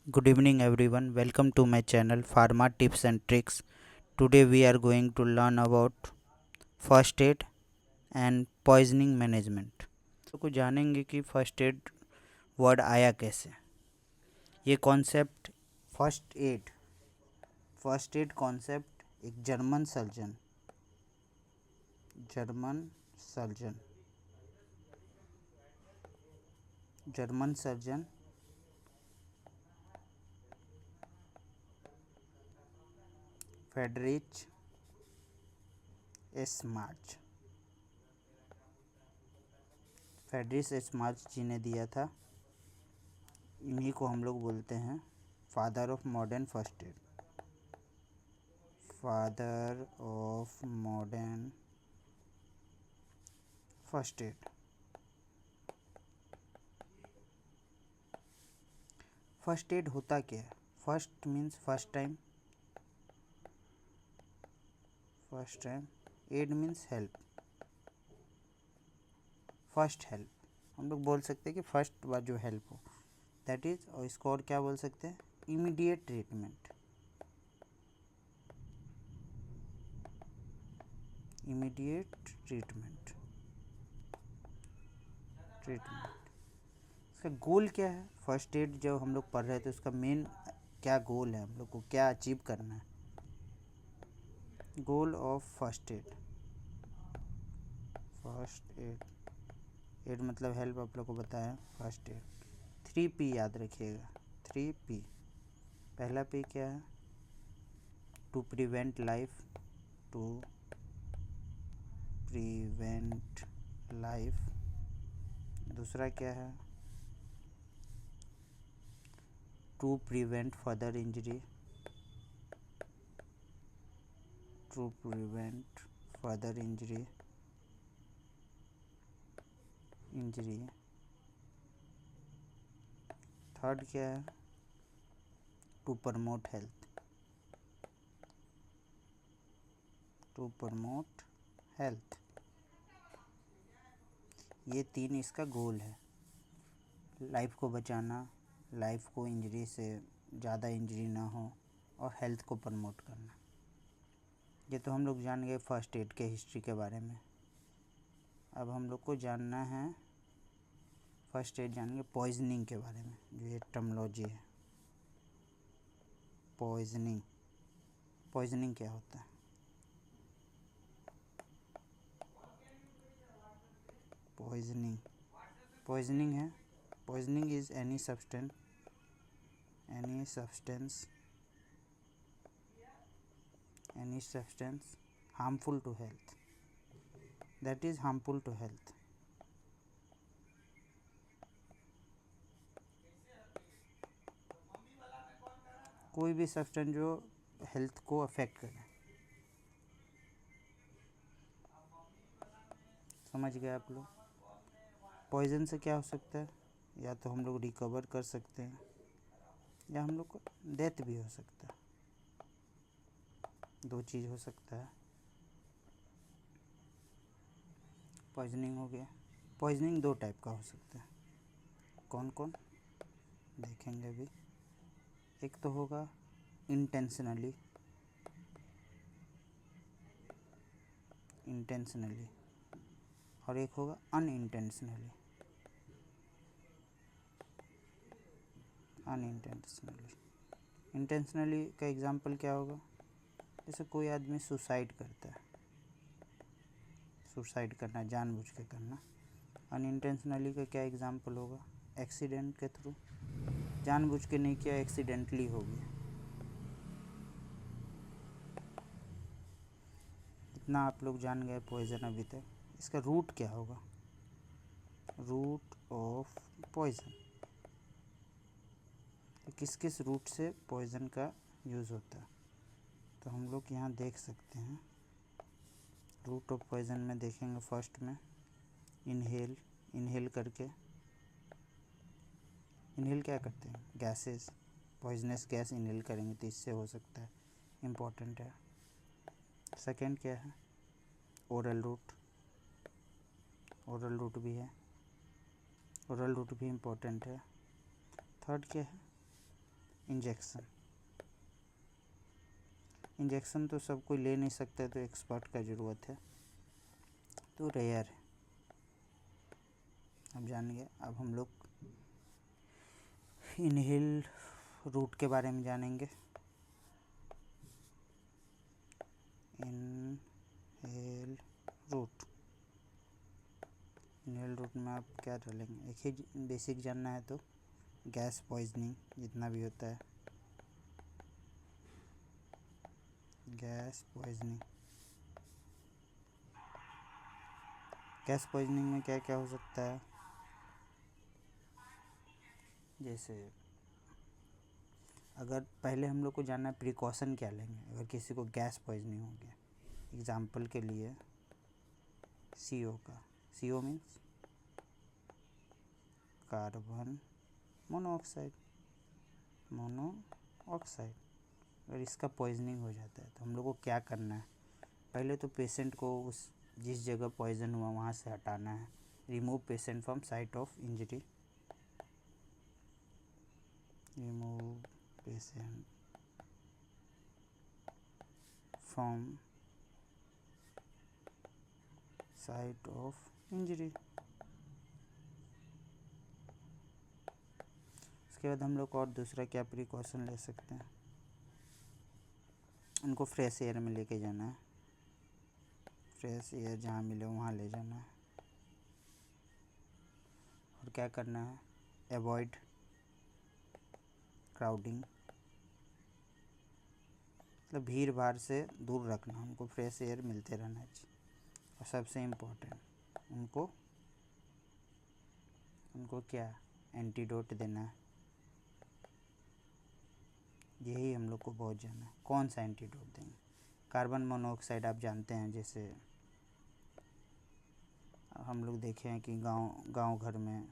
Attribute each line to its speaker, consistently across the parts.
Speaker 1: Good evening everyone. Welcome to my channel Pharma Tips and Tricks. Today we are going to learn about first aid and poisoning management. को जानेंगे कि first aid word आया कैसे। ये concept first aid concept एक German surgeon Friedrich Esmarch ji ने दिया था। इन्हीं को हम लोग बोलते हैं father of modern first aid. Father of modern first aid. First aid होता क्या है? First means first time, aid means help, first help. हम लोग बोल सकते हैं कि फर्स्ट बार जो हेल्प हो दैट इज, और इसको और क्या बोल सकते हैं? Immediate treatment. इसका गोल क्या है? फर्स्ट एड जब हम लोग पढ़ रहे थे उसका मेन क्या गोल है, हम लोग को क्या अचीव करना है? Goal of first aid aid मतलब हेल्प, आप लोग को बताया फर्स्ट एड। 3P याद रखिएगा, 3P। पहला P क्या है? To prevent life. दूसरा क्या है? To prevent further injury. Third क्या है? To promote health. ये तीन इसका गोल है। लाइफ को बचाना, लाइफ को इंजरी से ज़्यादा इंजरी ना हो, और हेल्थ को प्रमोट करना। ये तो हम लोग जान गए फर्स्ट एड के हिस्ट्री के बारे में। अब हम लोग को जानना है, फर्स्ट एड जानेंगे पॉइजनिंग के बारे में, जो ये टर्मोलॉजी है। पॉइजनिंग क्या होता है? पॉइजनिंग है, poisoning is any substance harmful to health, that is harmful to health। कोई भी सब्सटेंस जो हेल्थ को अफेक्ट करे। समझ गए आप लोग? पॉइजन से क्या हो सकता है? या तो हम लोग रिकवर कर सकते हैं, या हम लोग को डेथ भी हो सकता है। दो चीज़ हो सकता है। पॉइजनिंग हो गया। पॉइजनिंग दो टाइप का हो सकता है। कौन कौन देखेंगे अभी। एक तो होगा इंटेंशनली, और एक होगा अनइंटेंशनली। इंटेंशनली का एग्जाम्पल क्या होगा? जैसे कोई आदमी सुसाइड करता है, सुसाइड करना जानबूझ के करना। अनइंटेंशनली का क्या एग्जाम्पल होगा? एक्सीडेंट के थ्रू, जानबूझ के नहीं किया, एक्सीडेंटली हो गया। इतना आप लोग जान गए पॉइजन अभी तक। इसका रूट क्या होगा? रूट ऑफ पॉइजन, किस किस रूट से पॉइजन का यूज़ होता है? तो हम लोग यहाँ देख सकते हैं। रूट ऑफ पॉइजन में देखेंगे फर्स्ट में इनहेल करके। इनहेल क्या करते हैं? गैसेस, पॉइजनस गैस इनहेल करेंगे तो इससे हो सकता है, इम्पॉर्टेंट है। सेकंड क्या है? ओरल रूट भी है, ओरल रूट भी इम्पोर्टेंट है। थर्ड क्या है? इंजेक्शन। इंजेक्शन तो सब कोई ले नहीं सकता, तो एक्सपर्ट का ज़रूरत है, तो रेयर है। अब जान गए। अब हम लोग इनहेल रूट के बारे में जानेंगे। इनहेल रूट, इनहेल रूट में आप क्या डालेंगे, एक ही बेसिक जानना है तो गैस पॉइजनिंग जितना भी होता है, गैस पॉइजनिंग। गैस पॉइजनिंग में क्या क्या हो सकता है, जैसे अगर पहले हम लोग को जानना है प्रिकॉशन क्या लेंगे अगर किसी को गैस पॉइजनिंग हो गया। एग्जाम्पल के लिए CO का, CO means carbon monoxide, monoxide. अगर इसका पॉइजनिंग हो जाता है तो हम लोग को क्या करना है, पहले तो पेशेंट को उस जिस जगह पॉइजन हुआ वहाँ से हटाना है। Remove patient from site of injury, remove patient from site of injury. उसके बाद हम लोग और दूसरा क्या प्रिकॉशन ले सकते हैं, उनको फ्रेश एयर में लेके जाना है, फ्रेश एयर जहाँ मिले वहाँ ले जाना है। और क्या करना है, अवॉइड क्राउडिंग, मतलब भीड़ भाड़ से दूर रखना, उनको फ्रेश एयर मिलते रहना चाहिए। और सबसे इम्पोर्टेंट उनको क्या एंटीडोट देना है। यही हम लोग को बहुत जानना है, कौन सा एंटीडोट देंगे। कार्बन मोनोऑक्साइड आप जानते हैं, जैसे हम लोग देखे हैं कि गांव घर में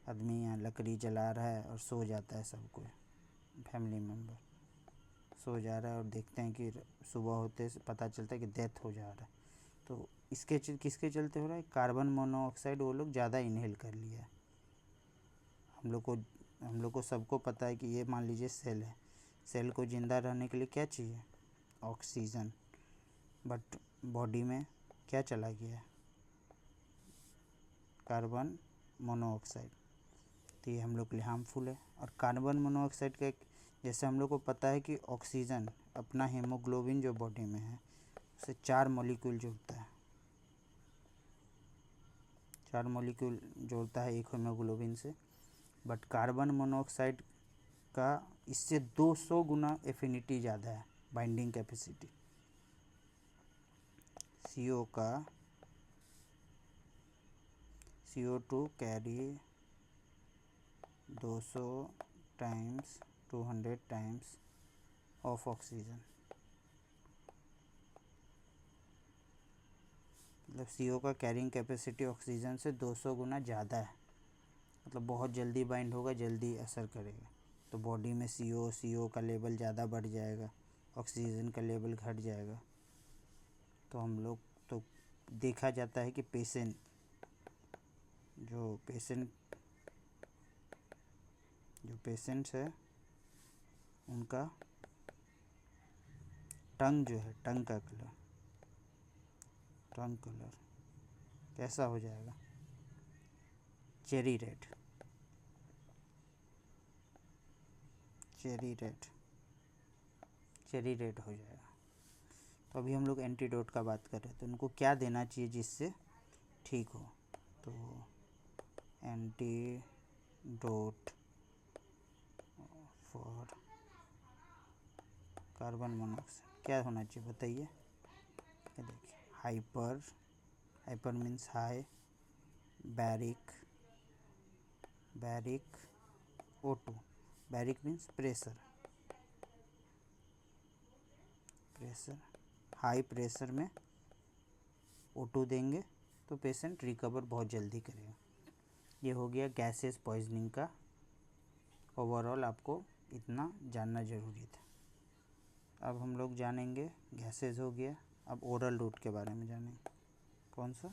Speaker 1: आदमी यहाँ लकड़ी जला रहा है और सो जाता है, सब कोई फैमिली मेम्बर सो जा रहा है और देखते हैं कि सुबह होते पता चलता है कि डेथ हो जा रहा है। तो इसके किसके चलते हो रहा है, कार्बन मोनोऑक्साइड वो लोग ज़्यादा इनहेल कर लिया है। हम लोग को सबको पता है कि ये मान लीजिए सेल है, सेल को ज़िंदा रहने के लिए क्या चाहिए, ऑक्सीजन। बट बॉडी में क्या चला गया है, कार्बन मोनोऑक्साइड। तो ये हम लोग के लिए हार्मफुल है। और कार्बन मोनोऑक्साइड का जैसे हम लोग को पता है कि ऑक्सीजन अपना हीमोग्लोबिन जो बॉडी में है उससे 4 मॉलिक्यूल जुड़ता है, 4 मॉलिक्यूल जोड़ता है एक हीमोग्लोबिन से। बट कार्बन मोनोऑक्साइड का इससे 200 गुना एफिनिटी ज़्यादा है, बाइंडिंग कैपेसिटी। CO का CO2 carry 200 times 200 times of oxygen, मतलब CO का कैरिंग कैपेसिटी ऑक्सीजन से 200 गुना ज़्यादा है। मतलब बहुत जल्दी बाइंड होगा, जल्दी असर करेगा। तो बॉडी में CO का लेवल ज़्यादा बढ़ जाएगा, ऑक्सीजन का लेवल घट जाएगा। तो हम लोग तो देखा जाता है कि पेशेंट्स है उनका टंग जो है, टंग कलर कैसा हो जाएगा, चेरी रेड हो जाएगा। तो अभी हम लोग एंटीडोट का बात कर रहे हैं, तो उनको क्या देना चाहिए जिससे ठीक हो। तो एंटीडोट फॉर कार्बन मोनोऑक्साइड क्या होना चाहिए बताइए। देखिए, hyper means high, baric O2, baric means pressure, high pressure में O2 देंगे तो पेशेंट रिकवर बहुत जल्दी करेगा। ये हो गया गैसेस पॉइजनिंग का। ओवरऑल आपको इतना जानना ज़रूरी था। अब हम लोग जानेंगे, गैसेस हो गया, अब ओरल रूट के बारे में जानेंगे। कौन सा,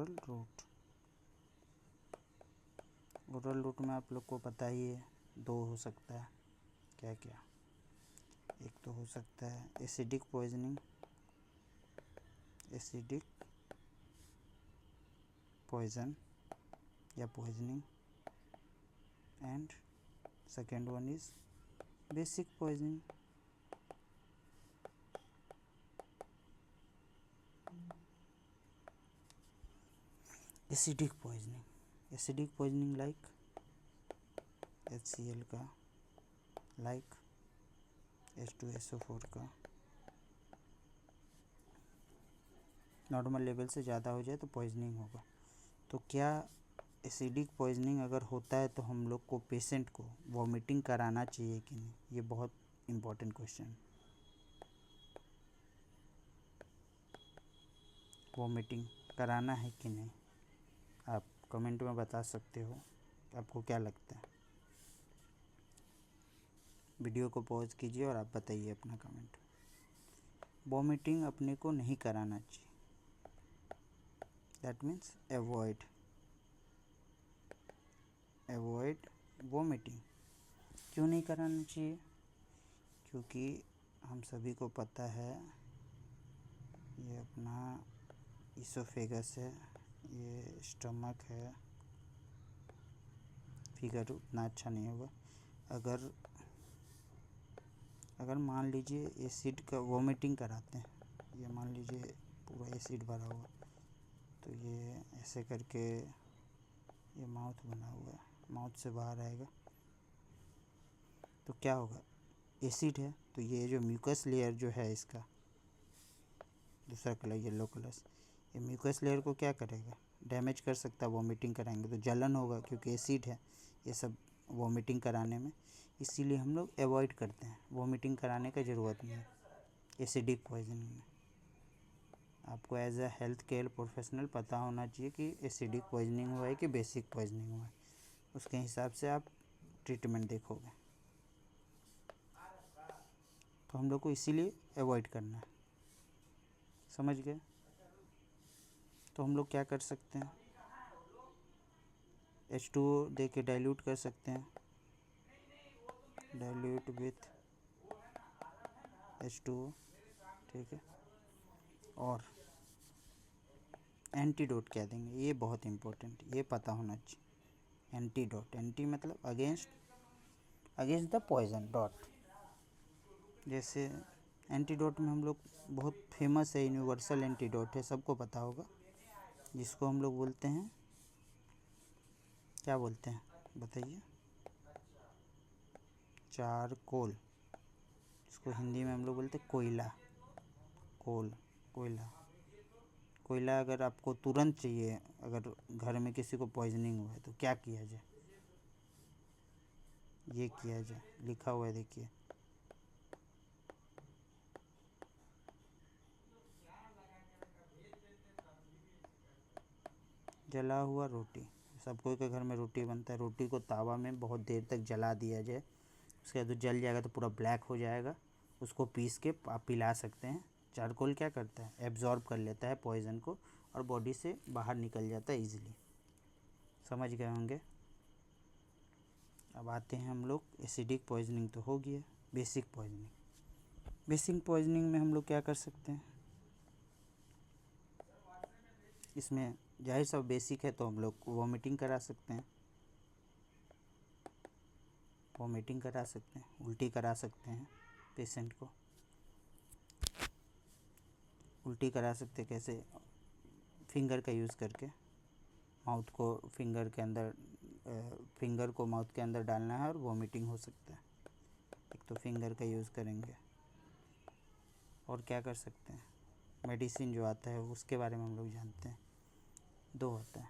Speaker 1: ओरल रूट। ओरल रूट में आप लोग को पता ही है, दो हो सकता है। क्या क्या? एक तो हो सकता है एसिडिक पॉइजनिंग, एसिडिक पॉइजन या poisoning, and second one is basic poisoning. Acidic poisoning, acidic poisoning like HCl का, लाइक H2SO4 का नॉर्मल लेवल से ज़्यादा हो जाए तो पॉइजनिंग होगा। तो क्या एसिडिक पॉइजनिंग अगर होता है तो हम लोग को पेशेंट को वॉमिटिंग कराना चाहिए कि नहीं? ये बहुत इम्पोर्टेंट क्वेश्चन। वॉमिटिंग कराना है कि नहीं? आप कमेंट में बता सकते हो, आपको क्या लगता है। वीडियो को पॉज कीजिए और आप बताइए अपना कमेंट। वॉमिटिंग अपने को नहीं कराना चाहिए, दैट मीन्स अवॉइड वॉमिटिंग। क्यों नहीं कराना चाहिए? क्योंकि हम सभी को पता है ये अपना इसोफेगस है, ये स्टमक है, फिगर उतना अच्छा नहीं होगा। अगर मान लीजिए एसिड का वॉमिटिंग कराते हैं, ये मान लीजिए पूरा एसिड भरा हुआ, तो ये ऐसे करके ये माउथ बना हुआ है, माउथ से बाहर आएगा तो क्या होगा? एसिड है तो ये जो म्यूकस लेयर जो है इसका दूसरा कलर येलो कलर, ये म्यूकस लेयर को क्या करेगा? डैमेज कर सकता है। वॉमिटिंग कराएंगे तो जलन होगा, क्योंकि एसिड है ये सब वॉमिटिंग कराने में, इसीलिए हम लोग अवॉइड करते हैं। वॉमिटिंग कराने का ज़रूरत नहीं है एसिडिक पॉइजनिंग में। आपको as a health care professional पता होना चाहिए कि एसिडिक पॉइजनिंग हुआ है कि बेसिक पॉइजनिंग हुआ है, उसके हिसाब से आप ट्रीटमेंट देखोगे। तो हम लोग को इसीलिए अवॉइड करना है, समझ गए? तो हम लोग क्या कर सकते हैं? H2O दे के डाइल्यूट कर सकते हैं, डाइल्यूट विथ H2O, ठीक है। और एंटीडोट क्या देंगे? ये बहुत इम्पोर्टेंट, ये पता होना चाहिए। एंटीडोट, एंटी मतलब अगेंस्ट द पॉइजन, डॉट। जैसे एंटीडोट में हम लोग बहुत फेमस है, यूनिवर्सल एंटीडोट है, सबको पता होगा, जिसको हम लोग बोलते हैं, क्या बोलते हैं बताइए? चारकोल। इसको हिंदी में हम लोग बोलते हैं कोयला, कोयला। कोयला अगर आपको तुरंत चाहिए, अगर घर में किसी को पॉइजनिंग हुआ है तो क्या किया जाए? ये किया जाए, लिखा हुआ है देखिए, जला हुआ रोटी। सबको के घर में रोटी बनता है, रोटी को तावा में बहुत देर तक जला दिया जाए, उसके बाद जल जाएगा तो पूरा ब्लैक हो जाएगा, उसको पीस के आप पिला सकते हैं। चारकोल क्या करता है? एब्जॉर्ब कर लेता है पॉइज़न को और बॉडी से बाहर निकल जाता है ईजिली। समझ गए होंगे? अब आते हैं हम लोग, एसिडिक पॉइजनिंग तो हो गया, बेसिक पॉइजनिंग। बेसिक पॉइजनिंग में हम लोग क्या कर सकते हैं? इसमें जाहिर सा बेसिक है तो हम लोग वॉमिटिंग करा सकते हैं, वॉमिटिंग करा सकते हैं, उल्टी करा सकते हैं पेशेंट को। उल्टी करा सकते कैसे? फिंगर का यूज़ करके, माउथ को फिंगर के अंदर, फिंगर को माउथ के अंदर डालना है और वॉमिटिंग हो सकता है। एक तो फिंगर का यूज़ करेंगे, और क्या कर सकते हैं? मेडिसिन जो आता है उसके बारे में हम लोग जानते हैं, दो होता है।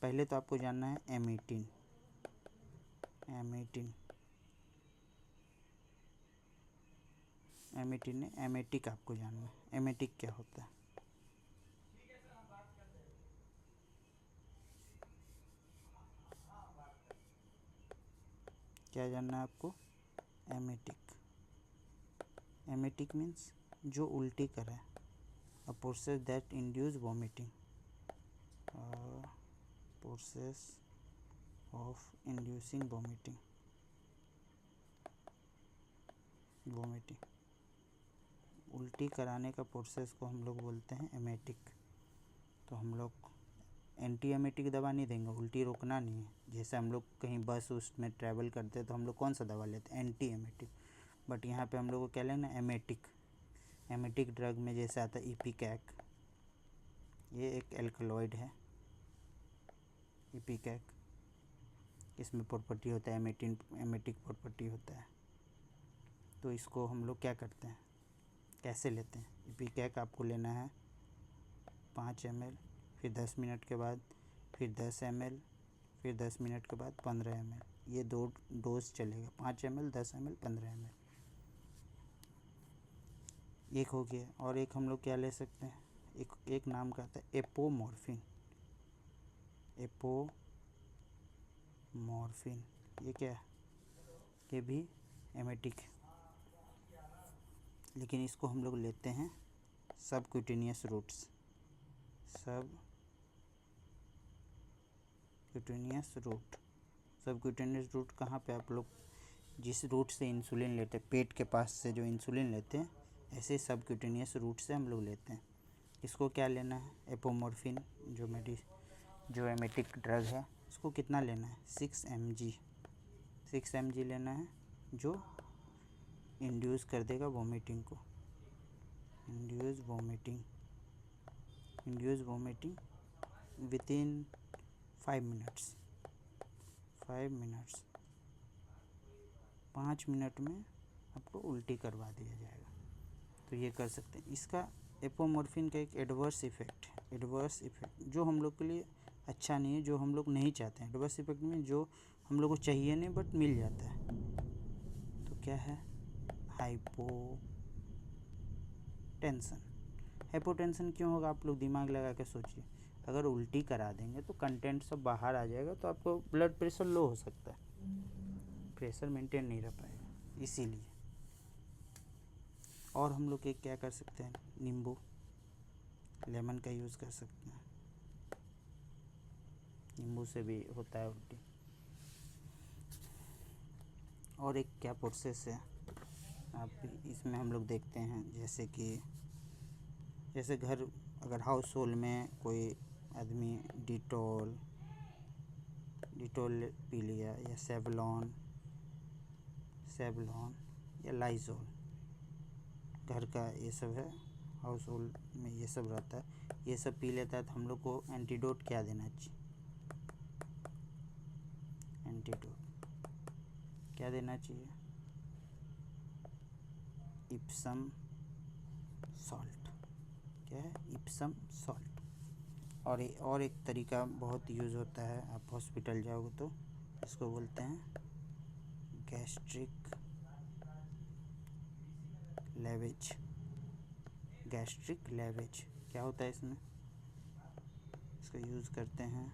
Speaker 1: पहले तो आपको जानना है एमीटिन, एमेटिक आपको जानना है। एमेटिक क्या होता है? क्या जानना है आपको? एमेटिक मीन्स जो उल्टी करे, a process that induce vomiting. Process of inducing vomiting. उल्टी कराने का प्रोसेस को हम लोग बोलते हैं एमेटिक। तो हम लोग एंटी एमेटिक दवा नहीं देंगे, उल्टी रोकना नहीं है। जैसे हम लोग कहीं बस उसमें ट्रैवल करते हैं तो हम लोग कौन सा दवा लेते हैं, एंटी एमेटिक। बट यहाँ पे हम लोग को क्या लेना, एमेटिक। एमेटिक ड्रग में जैसे आता है इपिकैक, ये एक एल्कलॉइड है इपिकैक। इसमें प्रॉपर्टी होता है एमेटिक प्रॉपर्टी होता है। तो इसको हम लोग क्या करते हैं, कैसे लेते हैं। इपिकैक आपको लेना है 5 ml, फिर 10 मिनट के बाद फिर 10 ml, फिर 10 मिनट के बाद 15 ml। ये 2 डोज चलेगा, 5 ml, 10 ml, 15 ml। एक हो गया। और एक हम लोग क्या ले सकते हैं, एक नाम का आता है एपोमॉर्फिन। ये क्या है, ये भी एमेटिक है, लेकिन इसको हम लोग लेते हैं सबक्यूटेनियस रूट कहाँ पे, आप लोग जिस रूट से इंसुलिन लेते हैं, पेट के पास से जो इंसुलिन लेते हैं, ऐसे सबक्यूटेनियस रूट से हम लोग लेते हैं। इसको क्या लेना है, एपोमॉर्फिन जो एमेटिक ड्रग है, इसको कितना लेना है, 6 mg लेना है, जो इंड्यूस कर देगा वोमिटिंग को। Induce vomiting within 5 minutes. 5 minute में आपको उल्टी करवा दिया जाएगा। तो ये कर सकते हैं। इसका एपोमॉर्फिन का एक एडवर्स इफ़ेक्ट जो हम लोग के लिए अच्छा नहीं है, जो हम लोग नहीं चाहते हैं। एडवर्स इफ़ेक्ट में जो हम लोग को चाहिए नहीं बट मिल जाता है। तो क्या है, हाइपोटेंशन क्यों होगा, आप लोग दिमाग लगा के सोचिए। अगर उल्टी करा देंगे तो कंटेंट सब बाहर आ जाएगा, तो आपको ब्लड प्रेशर लो हो सकता है, प्रेशर मेंटेन नहीं रह पाएगा, इसीलिए। और हम लोग क्या कर सकते हैं, नींबू लेमन का यूज़ कर सकते हैं। नींबू से भी होता है उल्टी। और एक क्या प्रोसेस है, आप इसमें हम लोग देखते हैं, जैसे घर अगर हाउस होल्ड में कोई आदमी डिटॉल पी लिया, या सेवलॉन या लाइजोल, घर का ये सब है, हाउस होल्ड में ये सब रहता है, ये सब पी लेता है, तो हम लोग को एंटीडोट क्या देना चाहिए, क्या देना चाहिए, इप्सम सॉल्ट। क्या है, इप्सम सॉल्ट। और एक तरीका बहुत यूज़ होता है, आप हॉस्पिटल जाओगे तो इसको बोलते हैं गैस्ट्रिक लेवेज। क्या होता है इसमें, इसको यूज़ करते हैं,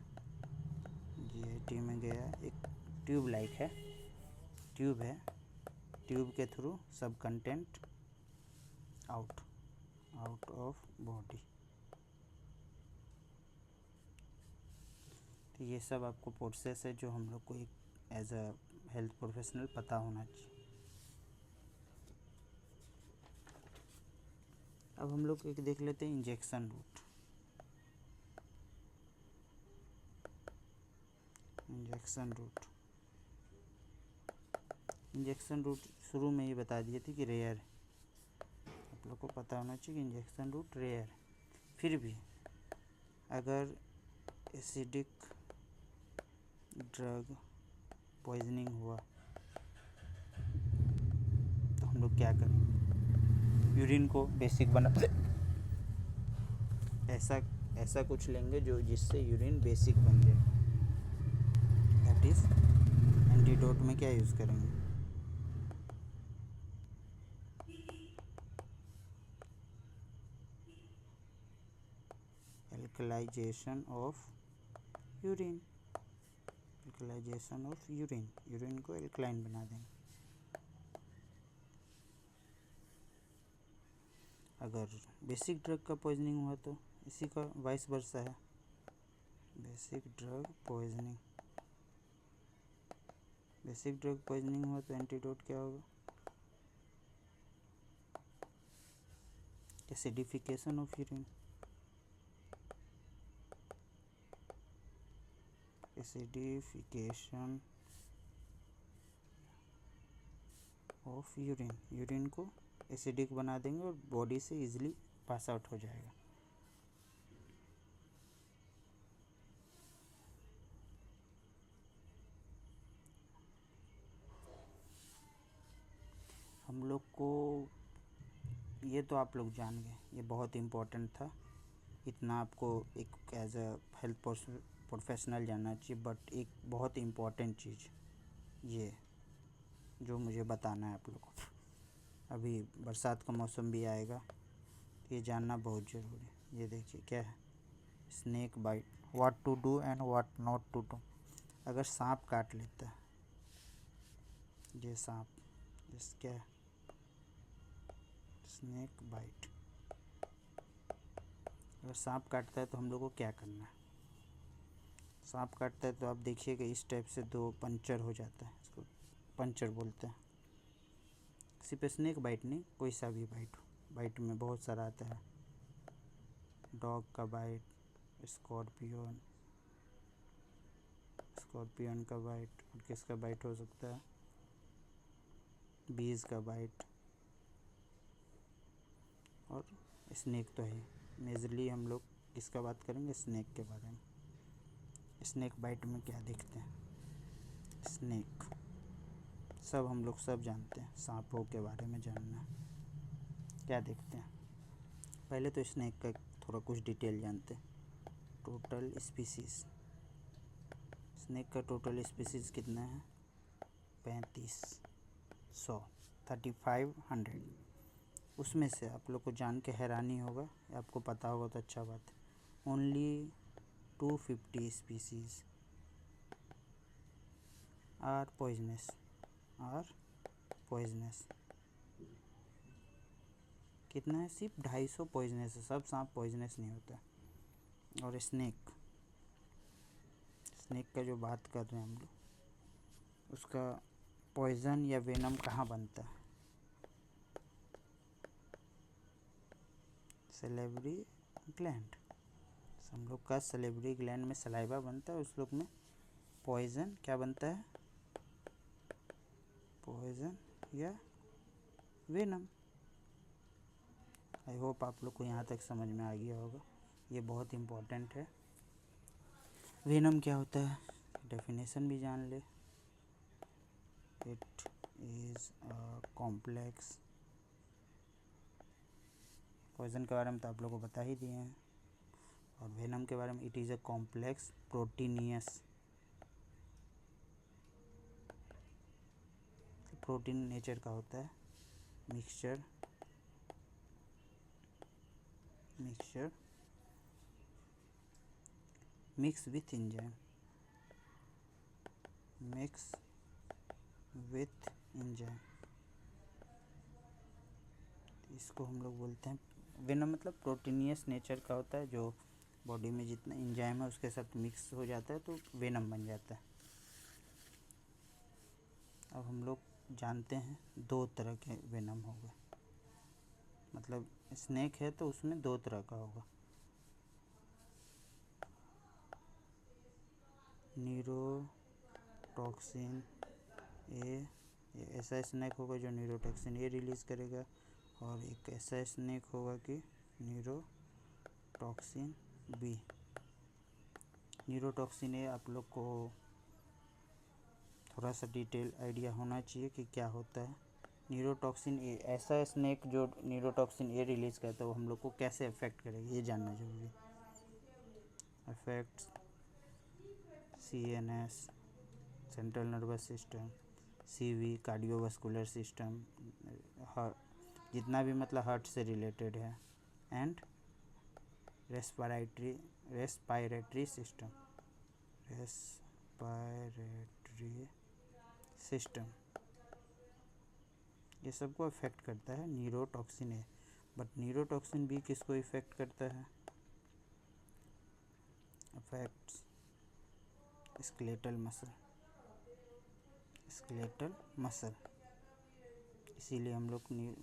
Speaker 1: GIT में गया, एक ट्यूब है, ट्यूब के थ्रू सब कंटेंट आउट ऑफ बॉडी। तो ये सब आपको प्रोसेस है जो हम लोग को एक एज अ हेल्थ प्रोफेशनल पता होना चाहिए। अब हम लोग एक देख लेते हैं इंजेक्शन रूट शुरू में ही बता दिए थे कि रेयर है, आप लोग को पता होना चाहिए कि इंजेक्शन रूट रेयर है। फिर भी अगर एसिडिक ड्रग पॉइजनिंग हुआ तो हम लोग क्या करेंगे, यूरिन को बेसिक बना ऐसा कुछ लेंगे जिससे यूरिन बेसिक बन जाए, दैट इज एंटीडोट में क्या यूज़ करेंगे, एल्कलाइजेशन ऑफ यूरिन यूरिन को एल्कलाइन बना देंगे। अगर बेसिक ड्रग का पॉइजनिंग हुआ तो इसी का वाइस वर्सा है, basic drug poisoning, basic drug poisoning हुआ तो एंटीडोट क्या होगा? Acidification of urine, acidification of urine, urine को एसिडिक बना देंगे और बॉडी से इजीली पास आउट हो जाएगा। हम लोग को ये तो आप लोग जान गए, ये बहुत इम्पोर्टेंट था, इतना आपको एक एज अ हेल्थ प्रोफेशनल जानना चाहिए। बट एक बहुत इम्पोर्टेंट चीज़ ये जो मुझे बताना है आप लोगों को, अभी बरसात का मौसम भी आएगा, ये जानना बहुत ज़रूरी है। ये देखिए क्या है, snake bite, what to do and what not to do. अगर सांप काट लेता है, ये सांप, इस क्या है, स्नेक बाइट, अगर सांप काटता है तो हम लोग को क्या करना है? सांप काटता है तो आप देखिएगा इस टाइप से दो पंचर हो जाता है, इसको पंचर बोलते हैं। सिर्फ स्नेक बाइट नहीं, कोई सा भी बाइट हो, बाइट में बहुत सारा आता है, डॉग का बाइट, स्कॉर्पियन, स्कॉर्पियन का बाइट, और किसका बाइट हो सकता है, बीज का बाइट, और स्नेक तो है। मेजरली हम लोग किसका बात करेंगे, स्नेक के बारे में। स्नेक बाइट में क्या देखते हैं, स्नेक सब हम लोग सब जानते हैं, सांपों के बारे में जानना है, क्या देखते हैं। पहले तो स्नेक का थोड़ा कुछ डिटेल जानते हैं। टोटल स्पीसीज़, स्नेक का टोटल स्पीसीज़ कितना है, 3500, 3500। उसमें से आप लोग को जान के हैरानी होगा, आपको पता होगा तो अच्छा बात है, only 250 species are poisonous, are poisonous. कितना है, सिर्फ 250 पॉइजनस है, सब सांप पॉइजनस नहीं होता। और स्नेक, स्नेक का जो बात कर रहे हैं हम लोग, उसका पॉइजन या वेनम कहाँ बनता है, सैलिवरी ग्लैंड। हम लोग का सैलिवरी ग्लैंड में सलाइवा बनता है, उस लोग में पॉइजन क्या बनता है, पॉइजन या वेनम। आई होप आप लोग को यहाँ तक समझ में आ गया होगा, ये बहुत इम्पोर्टेंट है। वेनम क्या होता है, डेफिनेशन भी जान ले, it is a complex, poison के बारे में तो आप लोगों को बता ही दिए हैं, और वेनम के बारे में, it is a complex proteinaceous, protein nature का होता है, mixture mix with enzyme, mix with enzyme, इसको हम लोग बोलते हैं वेनम। मतलब प्रोटीनियस नेचर का होता है, जो बॉडी में जितना एंजाइम है उसके साथ मिक्स हो जाता है तो वेनम बन जाता है। अब हम लोग जानते हैं दो तरह के वेनम हो गए, मतलब स्नेक है तो उसमें दो तरह का होगा, न्यूरोटॉक्सिन ए, ऐसा स्नेक होगा जो न्यूरोटॉक्सिन ए रिलीज़ करेगा, और एक ऐसा स्नेक होगा कि न्यूरोटॉक्सिन बी। न्यूरोटॉक्सिन ए आप लोग को थोड़ा सा डिटेल आइडिया होना चाहिए कि क्या होता है। न्यूरोटॉक्सिन ए, ऐसा स्नेक जो न्यूरोटॉक्सिन ए रिलीज़ करता है वो हम लोग को कैसे अफेक्ट करेगा, ये जानना जरूरी है। Affects CNS, central nervous system, CV cardiovascular system, जितना भी मतलब हार्ट से रिलेटेड है, and respiratory system, respiratory system, ये सबको अफेक्ट करता है neurotoxin A. But neurotoxin B किसको इफेक्ट करता है, affects skeletal muscle, skeletal muscle. इसीलिए हम लोग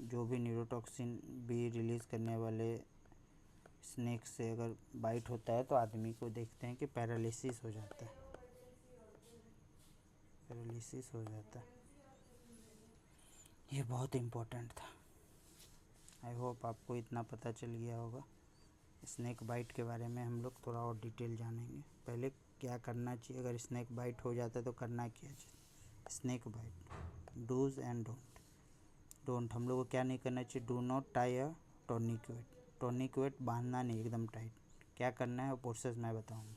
Speaker 1: जो भी न्यूरोटॉक्सिन भी रिलीज़ करने वाले स्नेक से अगर बाइट होता है तो आदमी को देखते हैं कि पैरालिसिस हो जाता है, पैरालिसिस हो जाता है। ये बहुत इम्पोर्टेंट था। आई होप आपको इतना पता चल गया होगा। स्नेक बाइट के बारे में हम लोग थोड़ा और डिटेल जानेंगे। पहले क्या करना चाहिए अगर स्नेक बाइट हो जाता है तो करना क्या चाहिए। Snake bite do's and don't हम लोग को क्या नहीं करना चाहिए। Do not tie a tourniquet, tourniquet बांधना नहीं एकदम टाइट। क्या करना है वो प्रोसेस मैं बताऊँगा।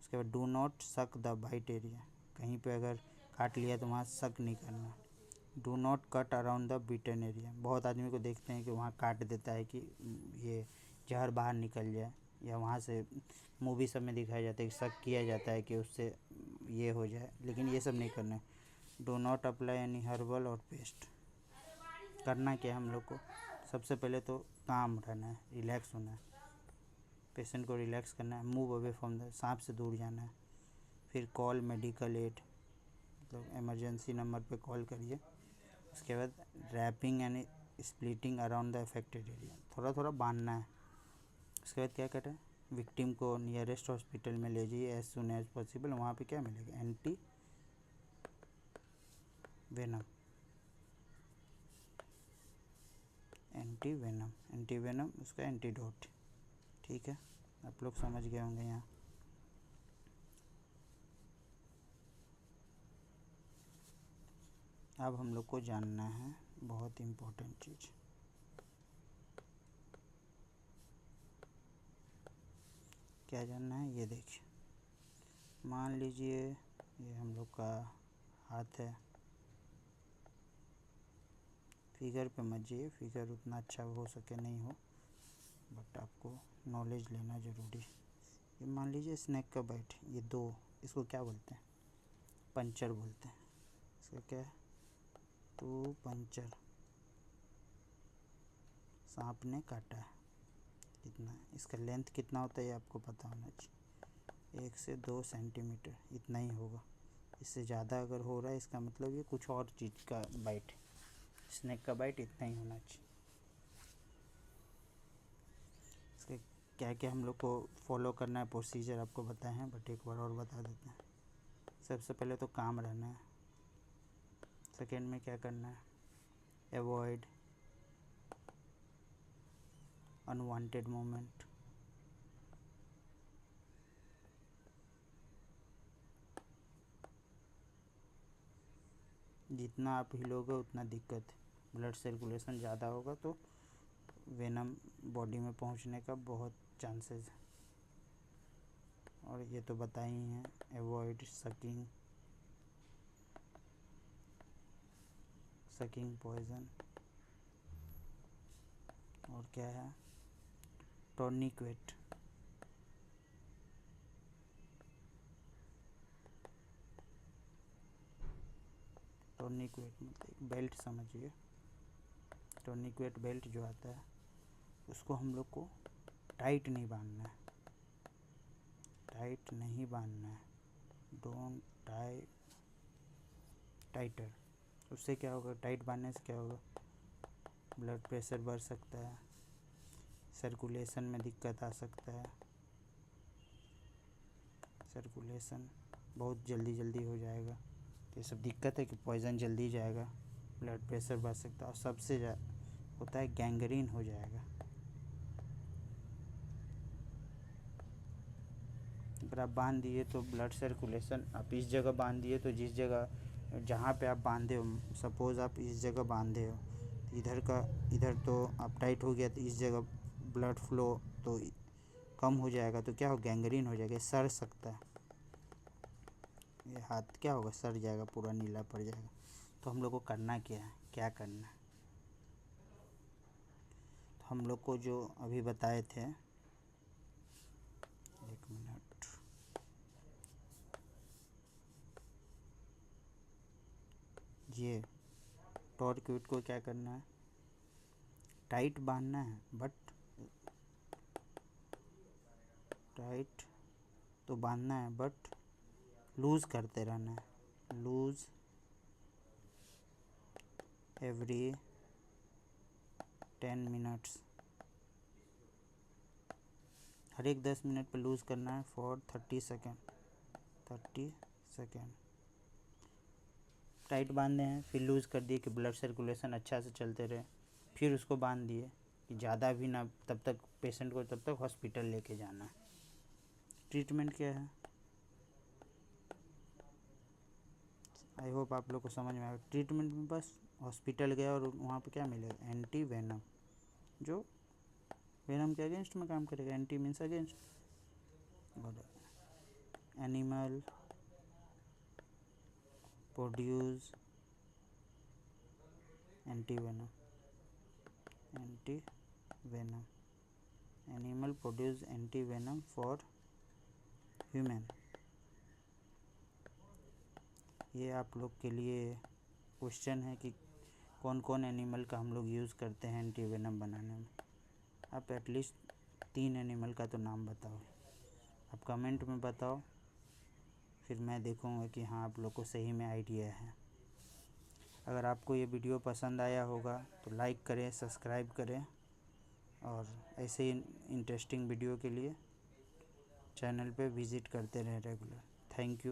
Speaker 1: उसके बाद do not suck the bite area, कहीं पे अगर काट लिया तो वहाँ सक नहीं करना। Do not cut around the beaten area, बहुत आदमी को देखते हैं कि वहाँ काट देता है कि ये जहर बाहर निकल जाए, या वहाँ से मूवी सब में दिखाया जाता है कि शक किया जाता है कि उससे ये हो जाए, लेकिन ये सब नहीं करना है। Do not apply any herbal और पेस्ट। करना क्या है हम लोग को, सबसे पहले तो काम रहना है, रिलैक्स होना है, पेशेंट को रिलैक्स करना है, मूव अवे फ्रॉम द, सांप से दूर जाना है। फिर कॉल मेडिकल एड, मतलब इमरजेंसी नंबर पे कॉल करिए। उसके बाद wrapping and splitting around the affected area, थोड़ा थोड़ा बांधना है। उसके बाद क्या करें, विक्टिम को नियरेस्ट हॉस्पिटल में ले जाइए एज सुन एज पॉसिबल। वहाँ पे क्या मिलेगा, एंटी वेनम, एंटी वेनम उसका एंटीडोट। ठीक है, आप लोग समझ गए होंगे यहाँ। अब हम लोग को जानना है बहुत इम्पोर्टेंट चीज़। क्या जानना है, ये देखिए। मान लीजिए ये हम लोग का हाथ है, फिगर पे मत जाइए, फिगर उतना अच्छा हो सके नहीं हो, बट आपको नॉलेज लेना ज़रूरी है। ये मान लीजिए स्नेक का बाइट, ये दो, इसको क्या बोलते हैं, पंचर बोलते हैं। इसका क्या है, टू पंचर, सांप ने काटा है। कितना, इसका लेंथ कितना होता है ये आपको पता होना चाहिए, 1 से 2 सेंटीमीटर, इतना ही होगा। इससे ज़्यादा अगर हो रहा है इसका मतलब ये कुछ और चीज़ का बाइट है। स्नेक का बाइट इतना ही होना चाहिए। इसके क्या क्या हम लोग को फॉलो करना है, प्रोसीजर आपको बताए हैं, बट एक बार और बता देते हैं। सबसे पहले तो काम रहना है। सेकेंड में क्या करना है, एवॉइड अनवांटेड मोमेंट। जितना आप हिलोगे उतना दिक्कत है, ब्लड सर्कुलेशन ज़्यादा होगा तो वेनम बॉडी में पहुंचने का बहुत चांसेस है। और ये तो बता ही हैं, एवॉइड सकिंग पॉइजन। और क्या है, टॉर्निक्वेट, टॉर्निक्वेट मतलब एक बेल्ट समझिए। टॉर्निक्वेट बेल्ट जो आता है उसको हम लोग को टाइट नहीं बांधना है, टाइट नहीं बांधना है। Don't tie tighter. उससे क्या होगा, टाइट बांधने से क्या होगा, ब्लड प्रेशर बढ़ सकता है, सर्कुलेशन में दिक्कत आ सकता है, सर्कुलेशन बहुत जल्दी हो जाएगा। तो ये सब दिक्कत है कि पॉइज़न जल्दी जाएगा, ब्लड प्रेशर बढ़ सकता है, और सबसे होता है गैंग्रीन हो जाएगा। अगर आप बांध दिए तो ब्लड सर्कुलेशन, आप इस जगह बांध दिए तो जिस जगह जहाँ पे आप बांधे हो, सपोज़ आप इस जगह बांधे हो, इधर तो आप टाइट हो गया, तो इस जगह ब्लड फ्लो तो कम हो जाएगा, तो क्या हो, गैंग्रीन हो जाएगा, सड़ सकता है। ये हाथ क्या होगा, सड़ जाएगा, पूरा नीला पड़ जाएगा। तो हम लोग को करना क्या है, क्या करना है, तो हम लोग को जो अभी बताए थे, एक मिनट, ये टॉर्क्वेट को क्या करना है, टाइट बांधना है, बट टाइट तो बांधना है, बट लूज़ करते रहना है, लूज़ एवरी 10 मिनट्स, हर एक 10 मिनट पे लूज़ करना है फॉर 30 सेकेंड। टाइट बांधे हैं, फिर लूज़ कर दिए कि ब्लड सर्कुलेशन अच्छा से चलते रहे, फिर उसको बांध दिए कि ज़्यादा भी ना, तब तक पेशेंट को तब तक हॉस्पिटल लेके जाना। ट्रीटमेंट क्या है, आई होप आप लोग को समझ में आया। ट्रीटमेंट में बस हॉस्पिटल गया और वहाँ पे क्या मिलेगा, एंटी वेनम, जो वेनम के अगेंस्ट में काम करेगा। एंटी मीन्स अगेंस्ट, और animal produce anti venom, animal produce anti venom for human. ये आप लोग के लिए क्वेश्चन है कि कौन कौन एनिमल का हम लोग यूज़ करते हैं एंटी वेनम बनाने में। आप एटलीस्ट 3 एनिमल का तो नाम बताओ, आप कमेंट में बताओ, फिर मैं देखूँगा कि हाँ आप लोग को सही में आइडिया है। अगर आपको ये वीडियो पसंद आया होगा तो लाइक करें, सब्सक्राइब करें, और ऐसे ही इंटरेस्टिंग वीडियो के लिए चैनल पे विज़िट करते रहें रेगुलर। Thank you.